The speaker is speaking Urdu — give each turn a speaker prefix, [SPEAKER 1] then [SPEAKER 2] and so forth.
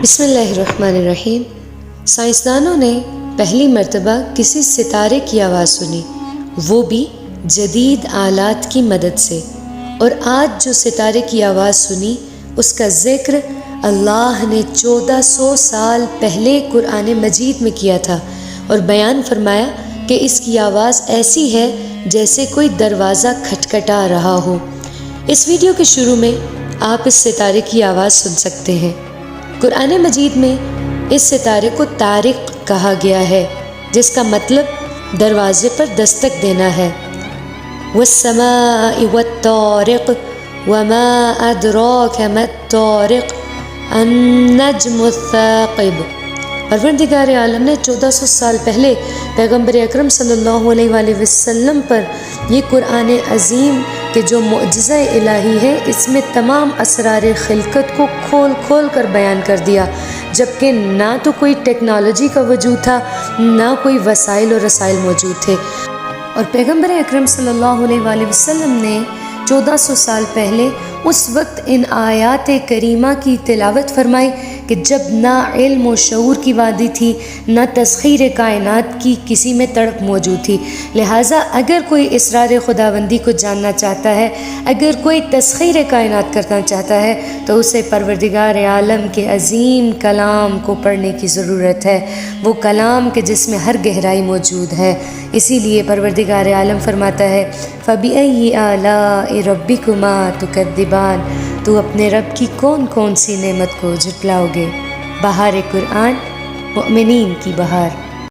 [SPEAKER 1] بسم اللہ الرحمن الرحیم۔ سائنسدانوں نے پہلی مرتبہ کسی ستارے کی آواز سنی، وہ بھی جدید آلات کی مدد سے، اور آج جو ستارے کی آواز سنی اس کا ذکر اللہ نے 1400 سال پہلے قرآن مجید میں کیا تھا، اور بیان فرمایا کہ اس کی آواز ایسی ہے جیسے کوئی دروازہ کھٹکھٹا رہا ہو۔ اس ویڈیو کے شروع میں آپ اس ستارے کی آواز سن سکتے ہیں۔ قرآن مجید میں اس ستارے کو طارق کہا گیا ہے، جس کا مطلب دروازے پر دستک دینا ہے۔ وَالسَّمَاءِ وَالطَّارِقِ وَمَا أَدْرَاكَ مَا الطَّارِقُ النَّجْمُ الثَّاقِبُ۔ پروردگار عالم نے 1400 سال پہلے پیغمبر اکرم صلی اللہ علیہ وآلہ وسلم پر یہ قرآن عظیم کہ جو معجزہ الہی ہے، اس میں تمام اسرار خلقت کو کھول کھول کر بیان کر دیا، جبکہ نہ تو کوئی ٹیکنالوجی کا وجود تھا، نہ کوئی وسائل و رسائل موجود تھے، اور پیغمبر اکرم صلی اللہ علیہ وآلہ وسلم نے 1400 سال پہلے اس وقت ان آیات کریمہ کی تلاوت فرمائی کہ جب نہ علم و شعور کی وادی تھی، نہ تسخیر کائنات کی کسی میں تڑپ موجود تھی۔ لہٰذا اگر کوئی اسرار خداوندی کو جاننا چاہتا ہے، اگر کوئی تسخیر کائنات کرنا چاہتا ہے، تو اسے پروردگار عالم کے عظیم کلام کو پڑھنے کی ضرورت ہے، وہ کلام کہ جس میں ہر گہرائی موجود ہے۔ اسی لیے پروردگار عالم فرماتا ہے فَبِأَيِّ آلَاءِ رَبِّكُمَا تُكَذِّبَانِ، تو اپنے رب کی کون کون سی نعمت کو جھٹلاؤ گے۔ بہار قرآن، مؤمنین کی بہار۔